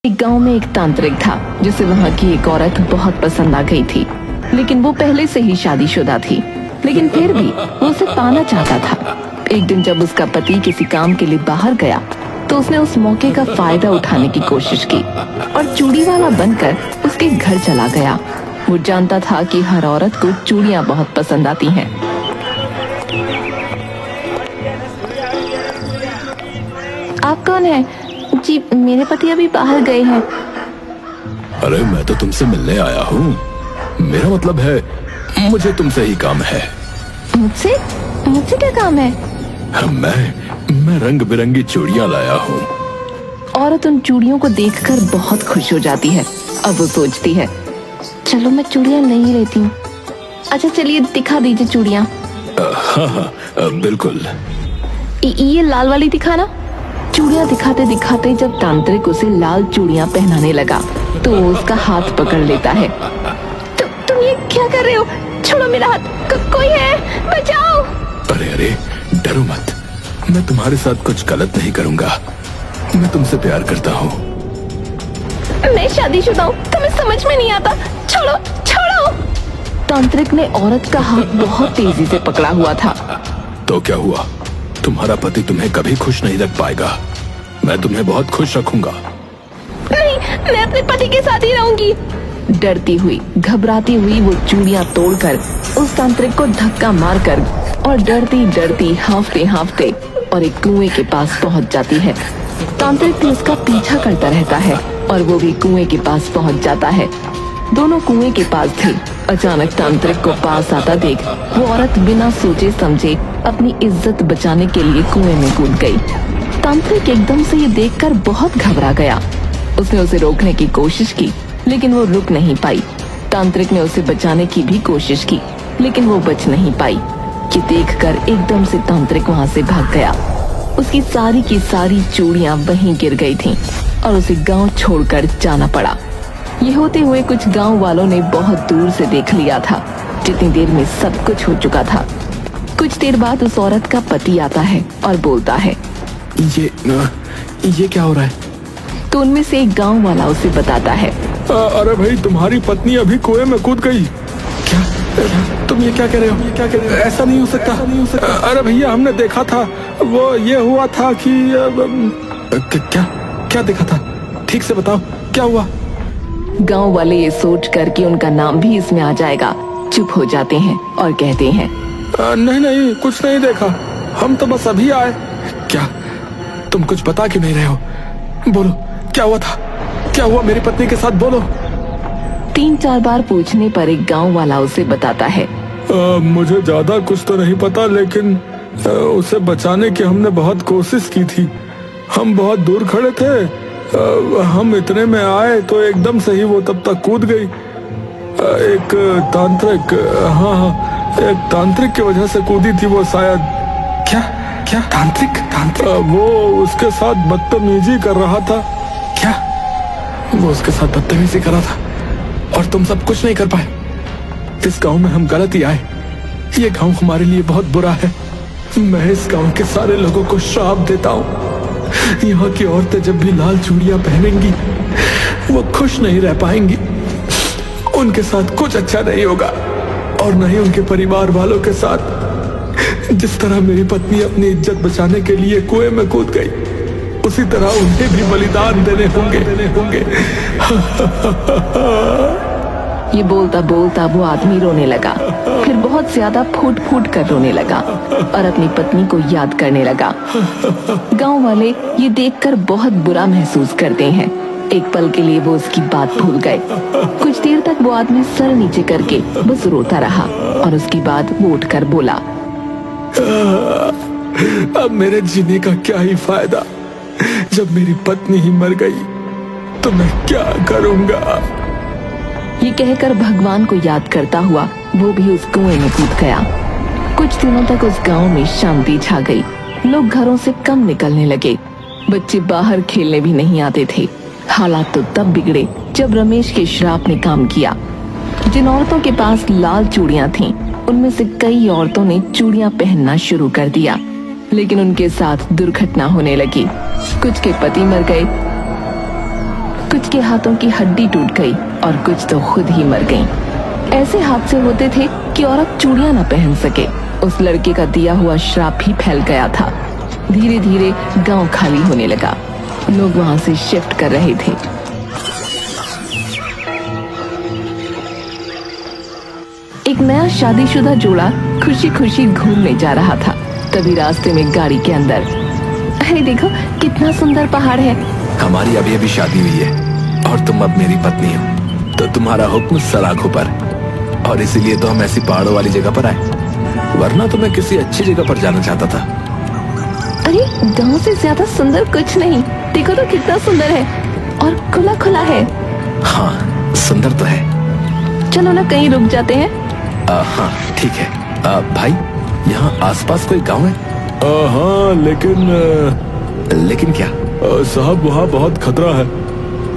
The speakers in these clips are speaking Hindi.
एक गांव में एक तांत्रिक था जिसे वहां की एक औरत बहुत पसंद आ गई थी, लेकिन वो पहले से ही शादीशुदा थी। लेकिन फिर भी वो उसे पाना चाहता था। एक दिन जब उसका पति किसी काम के लिए बाहर गया तो उसने उस मौके का फायदा उठाने की कोशिश की और चूड़ी वाला बनकर उसके घर चला गया। वो जानता था कि हर औरत को चूड़ियां बहुत पसंद आती हैं। आप कौन है? जी, मेरे पति अभी बाहर गए हैं। अरे मैं तो तुमसे मिलने आया हूँ। मेरा मतलब है मुझे तुमसे ही काम है। मुझसे? मुझसे क्या काम है? मैं रंग बिरंगी चूड़ियाँ लाया हूँ। औरत उन चूड़ियों को देखकर बहुत खुश हो जाती है। अब वो सोचती है, चलो मैं चूड़ियाँ नहीं लेती हूँ। अच्छा चलिए दिखा दीजिए चूड़ियाँ। हाँ, बिल्कुल। ये लाल वाली दिखाना। चूड़ियाँ दिखाते दिखाते जब तांत्रिक उसे लाल चूड़ियाँ पहनाने लगा तो वो उसका हाथ पकड़ लेता है। तुम ये क्या कर रहे हो? छोड़ो मेरा हाथ। कोई है, बचाओ। अरे डरो मत, मैं तुम्हारे साथ कुछ गलत नहीं करूँगा। मैं तुमसे प्यार करता हूँ। मैं शादीशुदा हूँ, तुम्हें समझ में नहीं आता। छोड़ो छोड़ो। तांत्रिक ने औरत का हाथ बहुत तेजी से पकड़ा हुआ था। तो क्या हुआ? तुम्हारा पति तुम्हें कभी खुश नहीं रख पाएगा। मैं तुम्हें बहुत खुश रखूंगा। नहीं, मैं अपने पति के साथ ही रहूंगी। डरती हुई घबराती हुई वो चूड़ियां तोड़कर उस तांत्रिक को धक्का मारकर और डरती डरती हांफते और एक कुएं के पास पहुंच जाती है। तांत्रिक भी उसका पीछा करता रहता है और वो भी कुएं के पास पहुंच जाता है। दोनों कुएं के पास थे। अचानक तांत्रिक को पास आता देख वो औरत बिना सोचे समझे अपनी इज्जत बचाने के लिए कुएं में कूद गई। तांत्रिक एकदम से ये देखकर बहुत घबरा गया। उसने उसे रोकने की कोशिश की लेकिन वो रुक नहीं पाई। तांत्रिक ने उसे बचाने की भी कोशिश की लेकिन वो बच नहीं पाई। ये देखकर एकदम से तांत्रिक वहां से भाग गया। उसकी सारी की सारी चूड़ियां वहीं गिर गई थीं और उसे गांव छोड़कर जाना पड़ा। ये होते हुए कुछ गांव वालों ने बहुत दूर से देख लिया था। जितनी देर में सब कुछ हो चुका था। कुछ देर बाद उस औरत का पति आता है और बोलता है, ये क्या हो रहा है? तो उनमें से एक गांव वाला उसे बताता है, अरे भाई, तुम्हारी पत्नी अभी कुएं में कूद गई। क्या? तुम ये क्या कह रहे हो? ऐसा नहीं हो सकता। अरे भैया, हमने देखा था। वो ये हुआ था कि क्या देखा था? ठीक से बताओ, क्या हुआ? गांव वाले ये सोच कर कि उनका नाम भी इसमें आ जाएगा चुप हो जाते हैं और कहते हैं, नहीं, कुछ नहीं देखा। हम तो बस अभी आए। क्या तुम कुछ बता क्यों नहीं रहे हो? बोलो, क्या हुआ था? क्या हुआ मेरी पत्नी के साथ? बोलो। 3-4 बार पूछने पर एक गांव वाला उसे बताता है, मुझे ज्यादा कुछ तो नहीं पता, लेकिन उसे बचाने की हमने बहुत कोशिश की थी। हम बहुत दूर खड़े थे। हम इतने में आए तो एकदम से ही वो तब तक कूद गई। एक तांत्रिक, हाँ, एक तांत्रिक की वजह से कूदी थी वो शायद। क्या तांत्रिक? वो उसके साथ बदतमीजी कर रहा था। क्या? वो उसके साथ बदतमीजी कर रहा था और तुम सब कुछ नहीं कर पाए? इस गांव में हम गलत ही आए। ये गांव हमारे लिए बहुत बुरा है। मैं इस गांव के सारे लोगों को श्राप देता हूँ। यहाँ की औरतें जब भी लाल चूड़ियां पहनेंगी वो खुश नहीं रह पाएंगी। उनके साथ कुछ अच्छा नहीं होगा और न ही उनके परिवार वालों के साथ। जिस तरह मेरी पत्नी अपनी इज्जत बचाने के लिए कुएं में कूद गई, उसी तरह उन्हें भी बलिदान देने होंगे। ये बोलता बोलता वो आदमी रोने लगा। फिर बहुत ज्यादा फूट फूट कर रोने लगा और अपनी पत्नी को याद करने लगा। गांव वाले ये देखकर बहुत बुरा महसूस करते हैं। एक पल के लिए वो उसकी बात भूल गए। कुछ देर तक वो आदमी सर नीचे करके बस रोता रहा और उसके बाद वो उठकर बोला, अब मेरे जीने का क्या ही फायदा? जब मेरी पत्नी ही मर गई तो मैं क्या करूंगा? ये कहकर भगवान को याद करता हुआ वो भी उस कुएं में कूद गया। कुछ दिनों तक उस गांव में शांति छा गई। लोग घरों से कम निकलने लगे। बच्चे बाहर खेलने भी नहीं आते थे। हालात तो तब बिगड़े जब रमेश के श्राप ने काम किया। जिन औरतों के पास लाल चूड़ियां थीं, उनमें से कई औरतों ने चूड़ियां पहनना शुरू कर दिया, लेकिन उनके साथ दुर्घटना होने लगी। कुछ के पति मर गए कुछ के हाथों की हड्डी टूट गई और कुछ तो खुद ही मर गईं। ऐसे हादसे होते थे कि औरत चूड़ियां न पहन सके। उस लड़के का दिया हुआ श्राप भी फैल गया था। धीरे धीरे गांव खाली होने लगा। लोग वहां से शिफ्ट कर रहे थे। एक नया शादीशुदा जोड़ा खुशी खुशी घूमने जा रहा था। तभी रास्ते में गाड़ी के अंदर, अरे देखो कितना सुंदर पहाड़ है। हमारी अभी अभी शादी हुई है और तुम अब मेरी पत्नी हो, तो तुम्हारा हुक्म सलाखों पर। और इसीलिए तो हम ऐसी पहाड़ों वाली जगह पर आए, वरना तो मैं किसी अच्छी जगह पर जाना चाहता था। अरे गांव से ज्यादा सुंदर कुछ नहीं। देखो तो कितना सुंदर है और खुला खुला है। हाँ सुंदर तो है। चलो ना कहीं रुक जाते हैं। हाँ ठीक है। भाई यहाँ आसपास कोई गांव है? हाँ लेकिन क्या? साहब वहाँ बहुत खतरा है।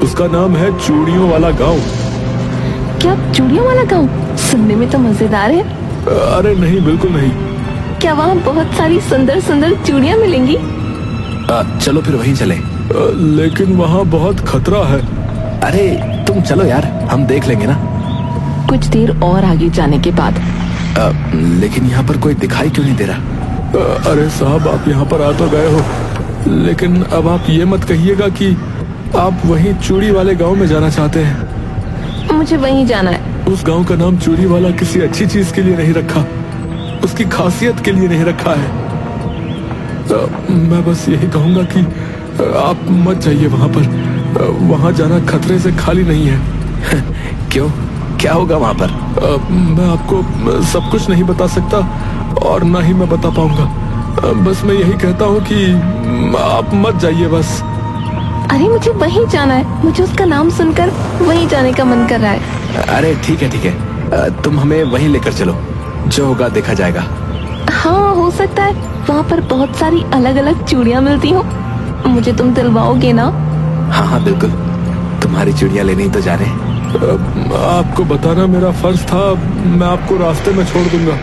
उसका नाम है चूड़ियों वाला गांव। क्या चूड़ियों वाला गांव? सुनने में तो मजेदार है। अरे नहीं, बिल्कुल नहीं। क्या वहाँ बहुत सारी सुंदर सुंदर चूड़ियाँ मिलेंगी? चलो फिर वहीं चले। लेकिन वहाँ बहुत खतरा है। अरे तुम चलो यार, हम देख लेंगे ना। कुछ देर और आगे जाने के बाद लेकिन यहाँ पर कोई दिखाई क्यों नहीं दे रहा? अरे साहब आप यहाँ पर आ तो गए हो, लेकिन अब आप ये मत कहिएगा कि आप वहीं चूड़ी वाले गांव में जाना चाहते हैं। मुझे वहीं जाना है। उस गांव का नाम चूड़ी वाला किसी अच्छी चीज के लिए नहीं रखा, उसकी खासियत के लिए नहीं रखा है। मैं बस यही कहूंगा कि आप मत जाइए वहां पर। वहां जाना खतरे से खाली नहीं है। क्यों, क्या होगा वहाँ पर? मैं आपको सब कुछ नहीं बता सकता और ना ही मैं बता पाऊंगा। बस मैं यही कहता हूँ कि आप मत जाइए बस। अरे मुझे वहीं जाना है। मुझे उसका नाम सुनकर वहीं जाने का मन कर रहा है। अरे ठीक है, तुम हमें वहीं लेकर चलो, जो होगा देखा जाएगा। हाँ हो सकता है वहाँ पर बहुत सारी अलग अलग चूड़ियाँ मिलती हो। मुझे तुम दिलवाओगे ना? हाँ बिल्कुल, तुम्हारी चूड़ियाँ लेने ही तो जा रहे हैं। आपको बताना मेरा फर्ज था। मैं आपको रास्ते में छोड़ दूंगा।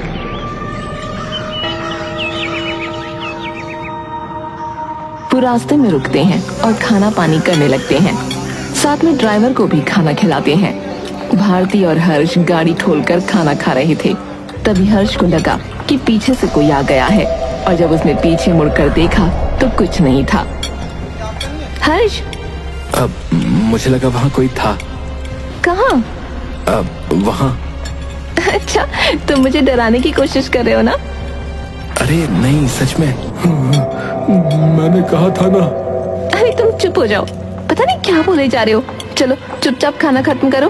वो रास्ते में रुकते हैं और खाना पानी करने लगते हैं। साथ में ड्राइवर को भी खाना खिलाते हैं। भारती और हर्ष गाड़ी खोलकर खाना खा रहे थे। तभी हर्ष को लगा कि पीछे से कोई आ गया है, और जब उसने पीछे मुड़कर देखा तो कुछ नहीं था। हर्ष, मुझे लगा वहाँ कोई था। कहाँ? वहाँ। अच्छा, तुम मुझे डराने की कोशिश कर रहे हो ना? अरे नहीं, सच में। मैंने कहा था ना। अरे तुम चुप हो जाओ, पता नहीं क्या बोले जा रहे हो। चलो चुपचाप खाना खत्म करो।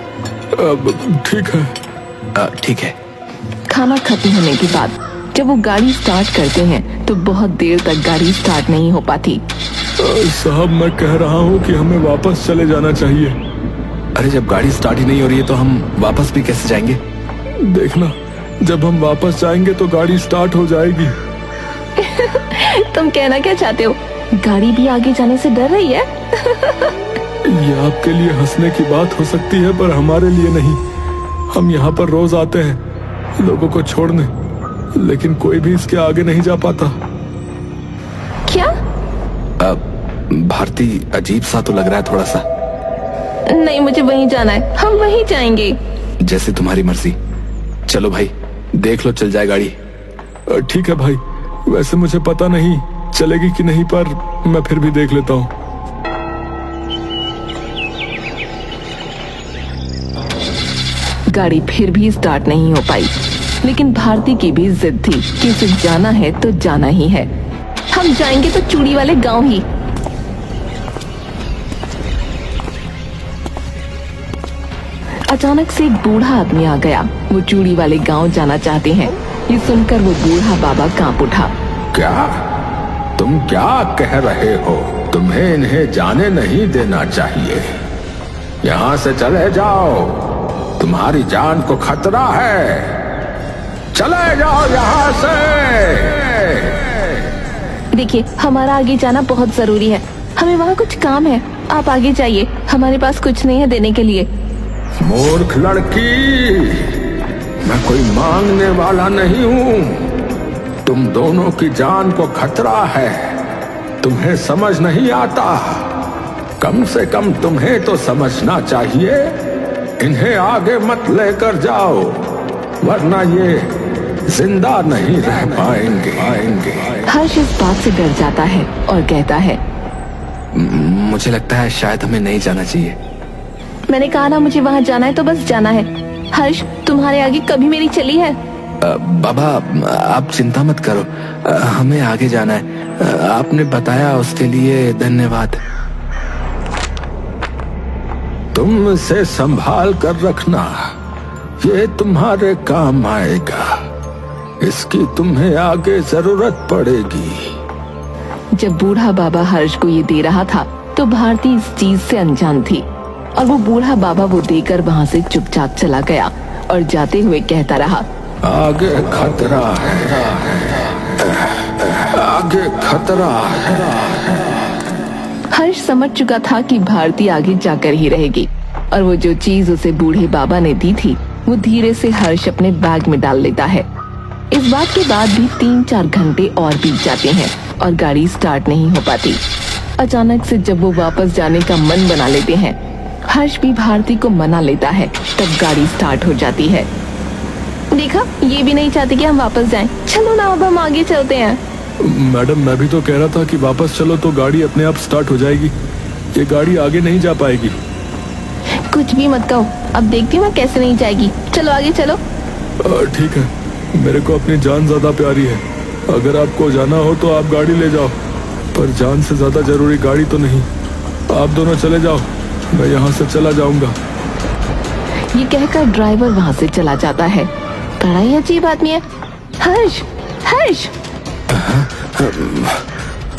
ठीक है। ठीक है। खाना खत्म होने के बाद जब वो गाड़ी स्टार्ट करते हैं तो बहुत देर तक गाड़ी स्टार्ट नहीं हो पाती। साहब मैं कह रहा हूँ कि हमें वापस चले जाना चाहिए। अरे जब गाड़ी स्टार्ट ही नहीं हो रही है तो हम वापस भी कैसे जाएंगे? देखना, जब हम वापस जाएंगे तो गाड़ी स्टार्ट हो जाएगी। तुम कहना क्या चाहते हो? गाड़ी भी आगे जाने से डर रही है? ये आपके लिए हंसने की बात हो सकती है, पर हमारे लिए नहीं। हम यहाँ पर रोज आते हैं लोगों को छोड़ने, लेकिन कोई भी इसके आगे नहीं जा पाता। क्या? भारती, अजीब सा तो लग रहा है थोड़ा सा। नहीं, मुझे वहीं जाना है। हम वहीं जाएंगे। जैसे तुम्हारी मर्जी। चलो भाई, देख लो चल जाए गाड़ी। ठीक है भाई, वैसे मुझे पता नहीं चलेगी कि नहीं, पर मैं फिर भी देख लेता हूँ। गाड़ी फिर भी स्टार्ट नहीं हो पाई, लेकिन भारती की भी जिद थी कि उसे जाना है तो जाना ही है। हम जाएंगे तो चूड़ी वाले गांव ही। अचानक से एक बूढ़ा आदमी आ गया। वो चूड़ी वाले गांव जाना चाहते हैं। ये सुनकर वो बूढ़ा बाबा कांप उठा। क्या तुम क्या कह रहे हो? तुम्हें इन्हें जाने नहीं देना चाहिए। यहाँ से चले जाओ, तुम्हारी जान को खतरा है। चले जाओ यहाँ से। देखिए, हमारा आगे जाना बहुत जरूरी है। हमें वहाँ कुछ काम है। आप आगे जाइए, हमारे पास कुछ नहीं है देने के लिए। मूर्ख लड़की, मैं कोई मांगने वाला नहीं हूँ। तुम दोनों की जान को खतरा है, तुम्हें समझ नहीं आता। कम से कम तुम्हें तो समझना चाहिए, इन्हें आगे मत लेकर जाओ वरना ये जिंदा नहीं रह पाएंगे। हर्ष इस बात से डर जाता है और कहता है, मुझे लगता है शायद हमें नहीं जाना चाहिए। मैंने कहा ना मुझे वहाँ जाना है तो बस जाना है। हर्ष, तुम्हारे आगे कभी मेरी चली है? बाबा आप चिंता मत करो, हमें आगे जाना है। आपने बताया उसके लिए धन्यवाद। तुम इसे संभाल कर रखना, ये तुम्हारे काम आएगा, इसकी तुम्हें आगे जरूरत पड़ेगी। जब बूढ़ा बाबा हर्ष को ये दे रहा था तो भारती इस चीज से अनजान थी और वो बूढ़ा बाबा वो देकर वहाँ से चुपचाप चला गया और जाते हुए कहता रहा, आगे खतरा है, आगे खतरा है। हर्ष समझ चुका था कि भारती आगे जाकर ही रहेगी और वो जो चीज उसे बूढ़े बाबा ने दी थी वो धीरे से हर्ष अपने बैग में डाल लेता है। इस बात के बाद भी 3-4 घंटे और बीत जाते हैं और गाड़ी स्टार्ट नहीं हो पाती। अचानक से जब वो वापस जाने का मन बना लेते हैं, हर्ष भी भारती को मना लेता है, तब गाड़ी स्टार्ट हो जाती है। देखा, ये भी नहीं चाहती कि हम वापस जाएं। चलो ना अब हम आगे चलते हैं। मैडम मैं भी तो कह रहा था कि वापस चलो तो गाड़ी अपने आप स्टार्ट हो जाएगी, ये गाड़ी आगे नहीं जा पाएगी। कुछ भी मत कहो, अब देखती हूँ मैं कैसे नहीं जाएगी। चलो आगे चलो। ठीक है, मेरे को अपनी जान ज्यादा प्यारी है, अगर आपको जाना हो तो आप गाड़ी ले जाओ, पर जान से ज्यादा जरूरी गाड़ी तो नहीं। आप दोनों चले जाओ, मैं यहाँ से चला जाऊंगा। ये कहकर ड्राइवर वहाँ से चला जाता है। बड़ा ही अजीब आदमी है। हर्ष, हर्ष!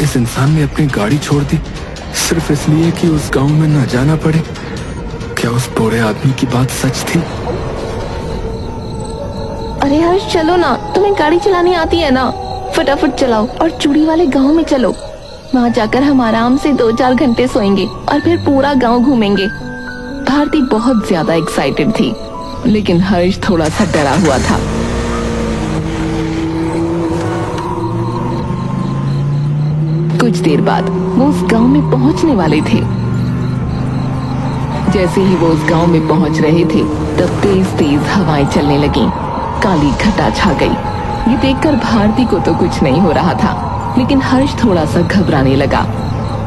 इस इंसान ने अपनी गाड़ी छोड़ दी सिर्फ इसलिए कि उस गांव में न जाना पड़े। क्या उस बूढ़े आदमी की बात सच थी? अरे हर्ष चलो ना, तुम्हें गाड़ी चलानी आती है ना? फटाफट चलाओ और चूड़ी वाले गांव में चलो। वहाँ जाकर हम आराम से 2-4 घंटे सोएंगे और फिर पूरा गांव घूमेंगे। भारती बहुत ज्यादा एक्साइटेड थी, लेकिन हर्ष थोड़ा सा डरा हुआ था। कुछ देर बाद वो उस गांव में पहुंचने वाले थे। जैसे ही वो उस गांव में पहुंच रहे थे तब तेज तेज हवाएं चलने लगीं। काली घटा छा गई। ये देखकर भारती को तो कुछ नहीं हो रहा था, लेकिन हर्ष थोड़ा सा घबराने लगा।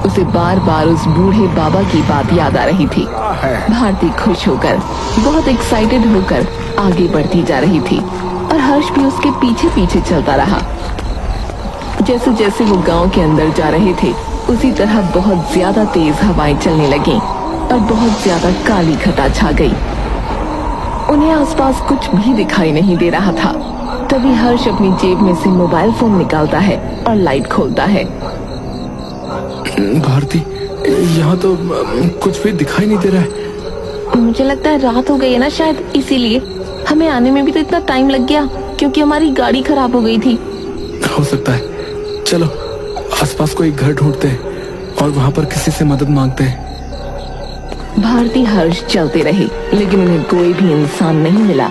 उसे बार बार उस बूढ़े बाबा की बात याद आ रही थी। भारती खुश होकर, बहुत एक्साइटेड होकर आगे बढ़ती जा रही थी और हर्ष भी उसके पीछे पीछे चलता रहा। जैसे जैसे वो गांव के अंदर जा रहे थे उसी तरह बहुत ज्यादा तेज हवाएं चलने लगीं और बहुत ज्यादा काली घटा छा गई। उन्हें आसपास कुछ भी दिखाई नहीं दे रहा था। तभी हर्ष अपनी जेब में से मोबाइल फोन निकालता है और लाइट खोलता है। भारती, यहाँ तो कुछ भी दिखाई नहीं दे रहा है। मुझे लगता है रात हो गई है ना, शायद इसीलिए। हमें आने में भी तो इतना टाइम लग गया क्योंकि हमारी गाड़ी खराब हो गई थी। हो सकता है। चलो आसपास कोई घर ढूंढते हैं और वहाँ पर किसी से मदद मांगते हैं। भारती हर्ष चलते रहे, लेकिन उन्हें कोई भी इंसान नहीं मिला।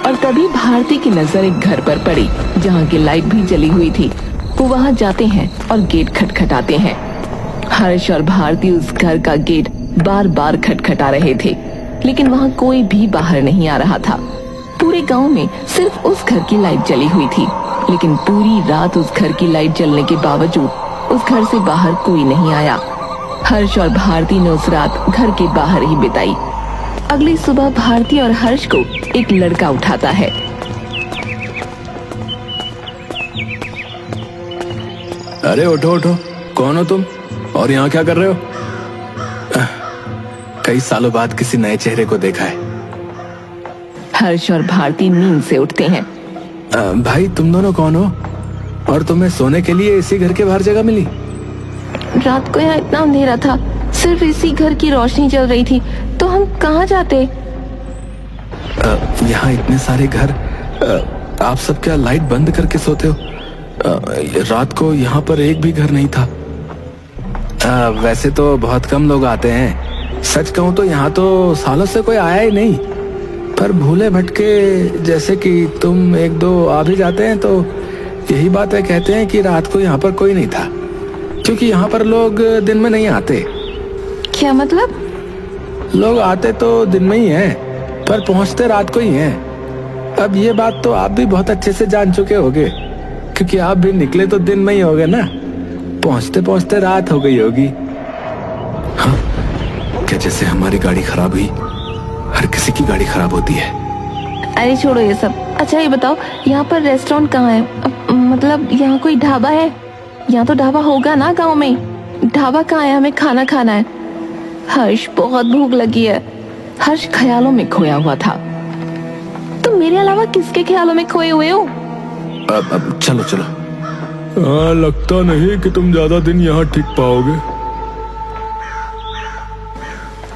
और तभी भारती की नजर एक घर पर पड़ी जहाँ की लाइट भी जली हुई थी। वो वहाँ जाते हैं और गेट खटखटाते हैं। हर्ष और भारती उस घर का गेट बार बार खटखटा रहे थे, लेकिन वहाँ कोई भी बाहर नहीं आ रहा था। पूरे गांव में सिर्फ उस घर की लाइट जली हुई थी, लेकिन पूरी रात उस घर की लाइट जलने के बावजूद उस घर से बाहर कोई नहीं आया। हर्ष और भारती ने उस रात घर के बाहर ही बिताई। अगली सुबह भारती और हर्ष को एक लड़का उठाता है। अरे उठो उठो, कौन हो तुम और यहाँ क्या कर रहे हो? कई सालों बाद किसी नए चेहरे को देखा है। हर्ष और भारती नींद से उठते हैं। भाई तुम दोनों कौन हो और तुम्हें सोने के लिए इसी घर के बाहर जगह मिली? रात को यहाँ इतना अंधेरा था, सिर्फ इसी घर की रोशनी जल रही थी, तो हम कहाँ जाते? यहाँ इतने सारे घर, आप सब क्या लाइट बंद करके सोते हो? रात को यहाँ पर एक भी घर नहीं था। वैसे तो बहुत कम लोग आते हैं, सच कहूँ तो यहाँ तो सालों से कोई आया ही नहीं। पर भूले भटके जैसे कि तुम एक दो आ भी जाते हैं तो यही बात है, कहते हैं कि रात को यहाँ पर कोई नहीं था, क्योंकि यहाँ पर लोग दिन में नहीं आते। क्या मतलब? लोग आते तो दिन में ही हैं, पर पहुंचते रात को ही हैं। अब ये बात तो आप भी बहुत अच्छे से जान चुके होगे, क्योंकि आप भी निकले तो दिन में ही होगे ना। पहुंचते पहुंचते रात हो गई होगी। हाँ, क्या जैसे हमारी गाड़ी खराब हुई, हर किसी की गाड़ी खराब होती है। अरे छोड़ो ये सब। अच्छा ये बताओ, यहाँ पर रेस्टोरेंट कहाँ है? मतलब यहाँ कोई ढाबा है? यहाँ तो ढाबा होगा ना गांव में। ढाबा कहाँ है? हमें खाना खाना है। हर्ष, बहुत भूख लगी है। हर्ष ख्यालों में खोया हुआ था। तुम मेरे अलावा किसके ख्यालों में खोए हुए हो? अब चलो चलो। हाँ, लगता नहीं कि तुम ज्यादा दिन यहाँ टिक पाओगे।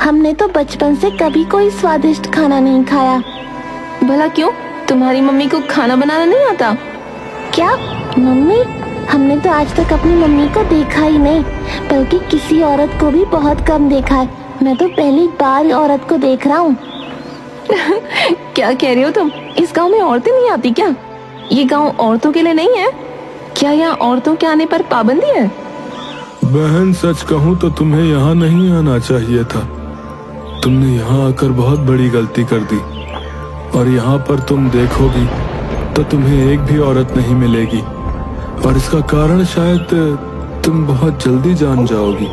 हमने तो बचपन से कभी कोई स्वादिष्ट खाना नहीं खाया। भला क्यों? तुम्हारी मम्मी को खाना बनाना नहीं आता क्या? मम्मी? हमने तो आज तक अपनी मम्मी को देखा ही नहीं, बल्कि किसी औरत को भी बहुत कम देखा है। मैं तो पहली बार औरत को देख रहा हूँ। क्या कह रही हो तुम? इस गांव में औरतें नहीं आती क्या? ये गांव औरतों के लिए नहीं है क्या? यहाँ औरतों के आने पर पाबंदी है? बहन, सच कहूँ तो तुम्हें यहाँ नहीं आना चाहिए था। तुमने यहाँ आकर बहुत बड़ी गलती कर दी, और यहाँ पर तुम देखोगी तो तुम्हें एक भी औरत नहीं मिलेगी, और इसका कारण शायद तुम बहुत जल्दी जान जाओगी।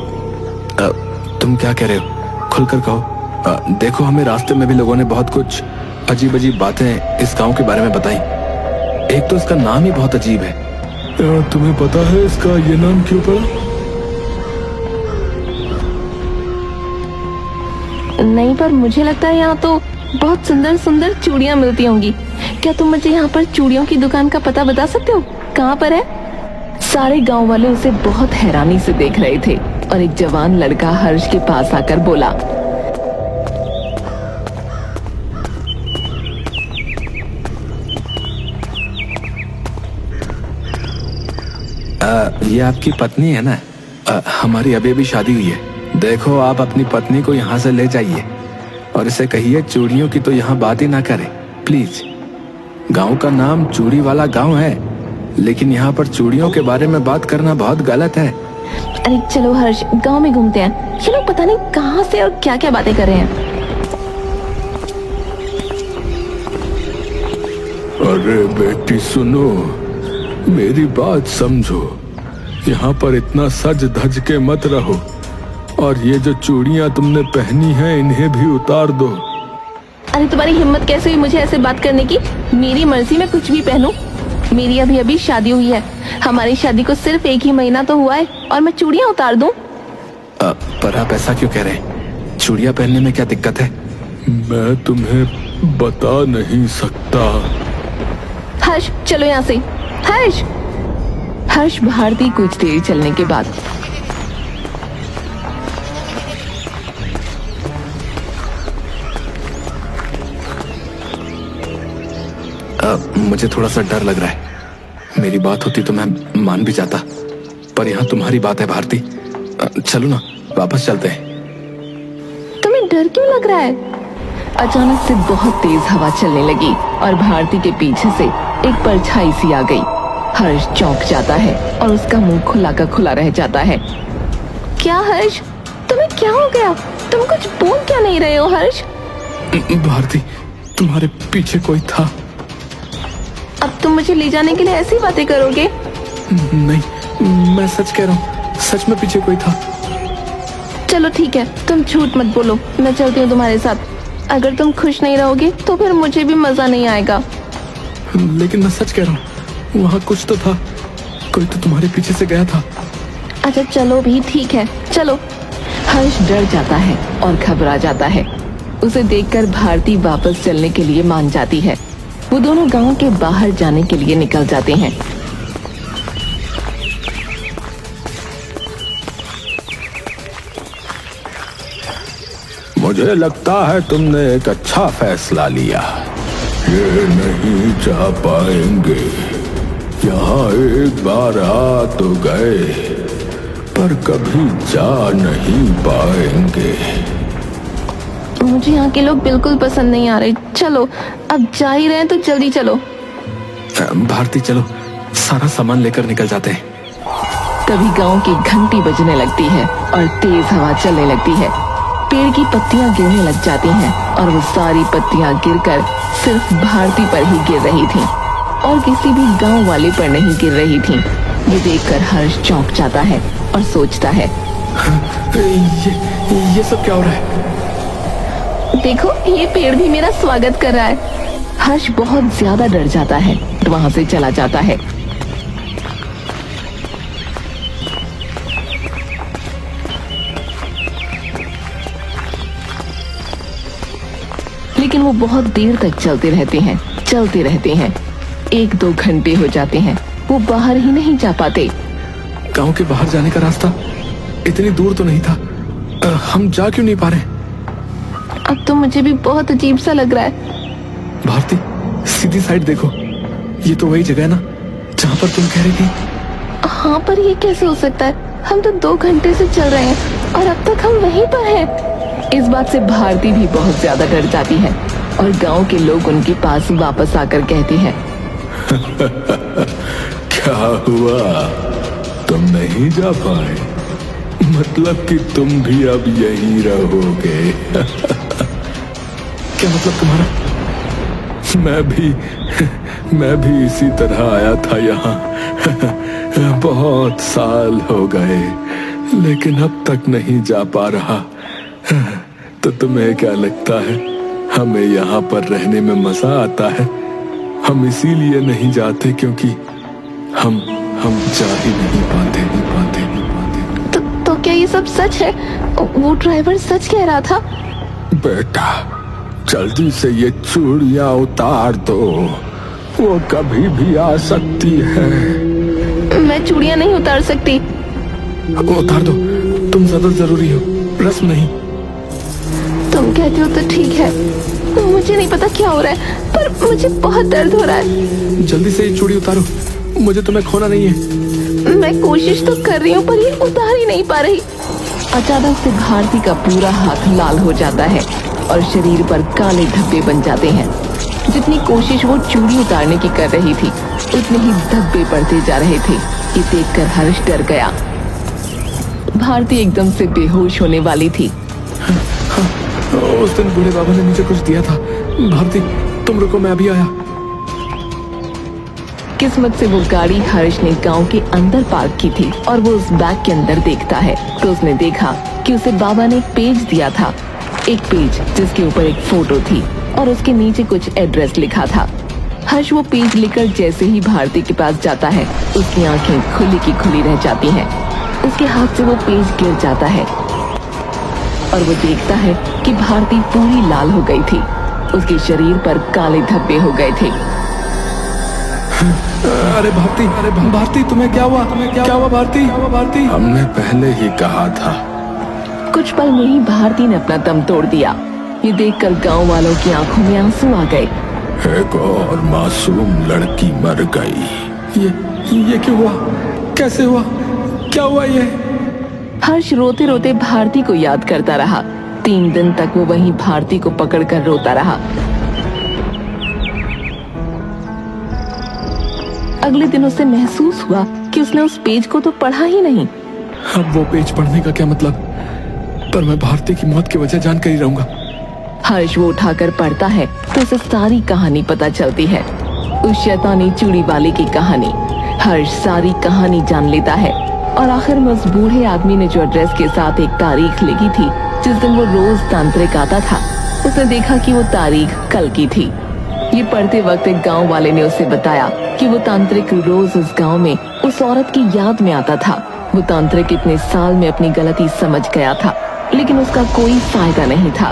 तुम क्या कह रहे हो? खुलकर कहो। देखो, हमें रास्ते में भी लोगों ने बहुत कुछ अजीब अजीब बातें इस गांव के बारे में बताई। एक तो इसका नाम ही बहुत अजीब है। तुम्हें पता है इसका ये नाम क्यों पड़ा? नहीं, पर मुझे लगता है यहाँ तो बहुत सुंदर सुंदर चूड़ियाँ मिलती होंगी। क्या तुम मुझे यहाँ पर चूड़ियों की दुकान का पता बता सकते हो? कहाँ पर है? सारे गांव वाले उसे बहुत हैरानी से देख रहे थे, और एक जवान लड़का हर्ष के पास आकर बोला, ये आपकी पत्नी है ना? हमारी अभी अभी शादी हुई है। देखो, आप अपनी पत्नी को यहाँ से ले जाइए और इसे कहिए चूड़ियों की तो यहाँ बात ही ना करे, प्लीज। गांव का नाम चूड़ी वाला गांव है, लेकिन यहाँ पर चूड़ियों के बारे में बात करना बहुत गलत है। अरे चलो हर्ष, गांव में घूमते हैं। ये लोग पता नहीं कहाँ से और क्या क्या बातें कर रहे हैं। अरे बेटी सुनो, मेरी बात समझो। यहाँ पर इतना सज धज के मत रहो, और ये जो चूड़ियाँ तुमने पहनी हैं इन्हें भी उतार दो। अरे तुम्हारी हिम्मत कैसे हुई मुझे ऐसे बात करने की? मेरी मर्जी में कुछ भी पहनूं। मेरी अभी अभी शादी हुई है। हमारी शादी को सिर्फ 1 ही महीना तो हुआ है, और मैं चूड़ियाँ उतार दूं? पर आप ऐसा क्यों कह रहे हैं? चूड़ियाँ पहनने में क्या दिक्कत है? मैं तुम्हें बता नहीं सकता। हर्ष, चलो यहाँ से। हर्ष! हर्ष भारती कुछ देर चलने के बाद मुझे थोड़ा सा डर लग रहा है। मेरी बात होती तो मैं मान भी जाता, पर यहाँ तुम्हारी बात है भारती। चलो ना, वापस चलते हैं। तुम्हें डर क्यों लग रहा है? अचानक से बहुत तेज हवा चलने लगी, और भारती के पीछे से एक परछाई सी आ गई। हर्ष चौंक जाता है, और उसका मुंह खुला का खुला रह जाता है। क्या हर्ष, तुम्हें क्या हो गया? तुम कुछ बोल क्या नहीं रहे हो हर्ष? भारती, तुम्हारे पीछे कोई था। अब तुम मुझे ले जाने के लिए ऐसी बातें करोगे? नहीं, मैं सच कह रहा हूँ, सच में पीछे कोई था। चलो ठीक है, तुम झूठ मत बोलो। मैं चलती हूँ तुम्हारे साथ। अगर तुम खुश नहीं रहोगे तो फिर मुझे भी मजा नहीं आएगा। लेकिन मैं सच कह रहा हूँ, वहाँ कुछ तो था। कोई तो तुम्हारे पीछे से गया था। अच्छा चलो भी, ठीक है, चलो। हर्ष डर जाता है और घबरा जाता है। उसे देखकर भारती वापस चलने के लिए मान जाती है। वो दोनों गांव के बाहर जाने के लिए निकल जाते हैं। मुझे लगता है तुमने एक अच्छा फैसला लिया। ये नहीं जा पाएंगे। यहाँ एक बार आ तो गए, पर कभी जा नहीं पाएंगे। मुझे यहाँ के लोग बिल्कुल पसंद नहीं आ रहे। चलो, अब जा ही रहे हैं तो जल्दी चलो। भारती चलो, सारा सामान लेकर निकल जाते हैं। तभी गांव की घंटी बजने लगती है और तेज हवा चलने लगती है। पेड़ की पत्तियां गिरने लग जाती हैं और वो सारी पत्तियां गिरकर सिर्फ भारती पर ही गिर रही थीं और किसी भी गांव वाले पर नहीं गिर रही थीं। ये देखकर हर्ष चौंक जाता है और सोचता है, ये सब क्या हो रहा है? देखो ये पेड़ भी मेरा स्वागत कर रहा है। हर्ष बहुत ज्यादा डर जाता है तो वहां से चला जाता है। लेकिन वो बहुत देर तक चलते रहते हैं। 1-2 घंटे हो जाते हैं, वो बाहर ही नहीं जा पाते। गांव के बाहर जाने का रास्ता इतनी दूर तो नहीं था, हम जा क्यों नहीं पा रहे? अब तो मुझे भी बहुत अजीब सा लग रहा है। भारती, सीधी साइड देखो, ये तो वही जगह है ना जहाँ पर तुम कह रही थी? हाँ, पर ये कैसे हो सकता है? हम तो 2 घंटे से चल रहे हैं और अब तक हम वहीं पर हैं। इस बात से भारती भी बहुत ज्यादा डर जाती है और गांव के लोग उनके पास वापस आकर कहते हैं, क्या हुआ, तुम नहीं जा पाए? मतलब कि तुम भी अब यहीं रहोगे? क्या मतलब तुम्हारा? मैं भी इसी तरह आया था यहाँ। बहुत साल हो गए लेकिन अब तक नहीं जा पा रहा। तो तुम्हें क्या लगता है हमें यहाँ पर रहने में मजा आता है? हम इसीलिए नहीं जाते क्योंकि हम जा ही नहीं पाते। तो क्या ये सब सच है? वो ड्राइवर सच कह रहा था? बेटा, जल्दी से ये चूड़ियां उतार दो, वो कभी भी आ सकती है। मैं चूड़ियां नहीं उतार सकती। उतार दो, तुम ज्यादा जरूरी हो, रस्म नहीं। तुम कहते हो तो ठीक है, मुझे नहीं पता क्या हो रहा है पर मुझे बहुत दर्द हो रहा है। जल्दी से ये चूड़ी उतारो, मुझे तुम्हें खोना नहीं है। मैं कोशिश तो कर रही हूँ पर ये उतार ही नहीं पा रही। अचानक से भारती का पूरा हाथ लाल हो जाता है और शरीर पर काले धब्बे बन जाते हैं। जितनी कोशिश वो चूड़ी उतारने की कर रही थी उतने ही धब्बे पड़ते जा रहे थे। ये देखकर हर्ष डर गया। भारती एकदम से बेहोश होने वाली थी। उस दिन बूढ़े बाबा ने मुझे कुछ दिया था। भारती, तुम रुको, मैं अभी आया। किस्मत से वो गाड़ी हर्ष ने गांव के अंदर पार्क की थी और वो उस बैग के अंदर देखता है तो उसने देखा कि उसे बाबा ने एक पेज दिया था। एक पेज जिसके ऊपर एक फोटो थी और उसके नीचे कुछ एड्रेस लिखा था। हर्ष वो पेज लेकर जैसे ही भारती के पास जाता है उसकी आंखें खुली की खुली रह जाती हैं। उसके हाथ से वो पेज गिर जाता है और वो देखता है कि भारती पूरी लाल हो गई थी। उसके शरीर पर काले धब्बे हो गए थे। अरे भारती, तुम्हें क्या हुआ? क्या हुआ भारती? हमने पहले ही कहा था। कुछ पल में ही भारती ने अपना दम तोड़ दिया। ये देखकर गांव वालों की आंखों में आंसू आ गए। एक और मासूम लड़की मर गई। ये क्यों हुआ? कैसे हुआ? क्या हुआ ये? हर्ष रोते रोते भारती को याद करता रहा। 3 दिन तक वो वहीं भारती को पकड़कर रोता रहा। अगले दिन उसे महसूस हुआ कि उसने उस पेज को तो पढ़ा ही नहीं। अब वो पेज पढ़ने का क्या मतलब? पर मैं भारती की मौत की वजह जानकर ही रहूंगा। हर्ष वो उठाकर पढ़ता है तो उसे सारी कहानी पता चलती है। उस शैतानी चूड़ी वाले की कहानी। हर्ष सारी कहानी जान लेता है और आखिर में उस बूढ़े आदमी ने जो एड्रेस के साथ एक तारीख लिखी थी जिस दिन वो रोज तांत्रिक आता था, उसने देखा कि वो तारीख कल की थी। ये पढ़ते वक्त एक गांव वाले ने उसे बताया कि वो तांत्रिक रोज उस गांव में उस औरत की याद में आता था। वो तांत्रिक इतने साल में अपनी गलती समझ गया था लेकिन उसका कोई फायदा नहीं था।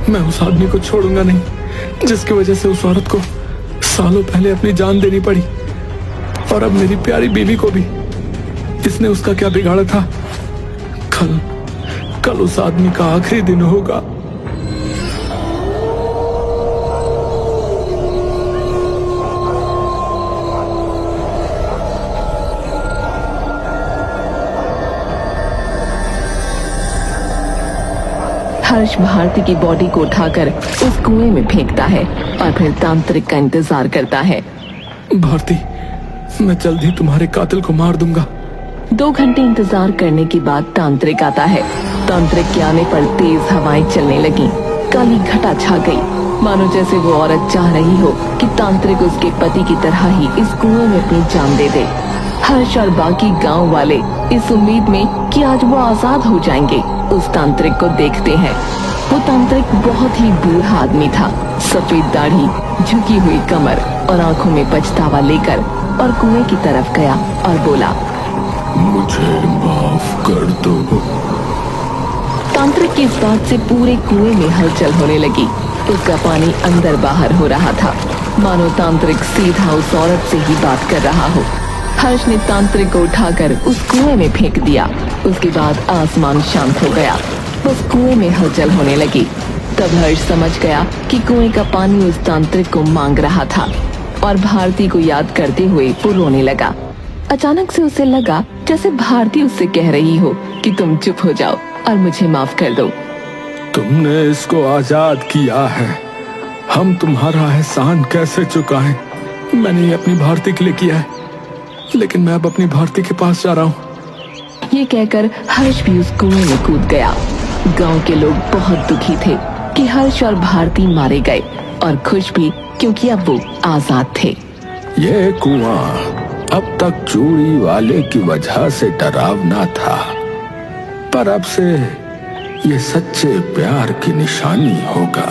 मैं उस आदमी को छोड़ूंगा नहीं जिसकी वजह से उस औरत को सालों पहले अपनी जान देनी पड़ी, और अब मेरी प्यारी बीवी को भी। इसने उसका क्या बिगाड़ा था? कल उस आदमी का आखिरी दिन होगा। हर्ष भारती की बॉडी को उठाकर उस कुएं में फेंकता है और फिर तांत्रिक का इंतजार करता है। भारती, मैं जल्द ही तुम्हारे कातिल को मार दूंगा। 2 घंटे इंतजार करने के बाद तांत्रिक आता है। तांत्रिक के आने पर तेज हवाएं चलने लगी, काली घटा छा गई, मानो जैसे वो औरत चाह रही हो कि तांत्रिक उसके पति की तरह ही इस कुएं में अपनी जान दे दे। हर्ष और बाकी गांव वाले इस उम्मीद में कि आज वो आजाद हो जाएंगे उस तांत्रिक को देखते हैं। वो तांत्रिक बहुत ही बूढ़ा आदमी था, सफेद दाढ़ी, झुकी हुई कमर और आंखों में पछतावा लेकर और कुएं की तरफ गया और बोला, मुझे माफ कर दो। तांत्रिक की इस बात से पूरे कुएं में हलचल होने लगी। उसका पानी अंदर बाहर हो रहा था, मानो तांत्रिक सीधा उस औरत से ही बात कर रहा हो। हर्ष ने तांत्रिक को उठाकर उस कुएं में फेंक दिया। उसके बाद आसमान शांत हो गया, बस कुएं में हलचल होने लगी। तब हर्ष समझ गया कि कुएं का पानी उस तांत्रिक को मांग रहा था और भारती को याद करते हुए वो रोने लगा। अचानक से उसे लगा जैसे भारती उससे कह रही हो कि तुम चुप हो जाओ और मुझे माफ कर दो। तुमने इसको आजाद किया है, हम तुम्हारा एहसान कैसे चुकाएं? मैंने ये अपनी भारती के लिए किया है, लेकिन मैं अब अपनी भारती के पास जा रहा हूँ। ये कहकर हर्ष भी उस कुएं में कूद गया। गांव के लोग बहुत दुखी थे कि हर्ष और भारती मारे गए और खुश भी, क्योंकि अब वो आजाद थे। ये कुआं अब तक चूड़ी वाले की वजह से डरावना था, पर अब से ये सच्चे प्यार की निशानी होगा।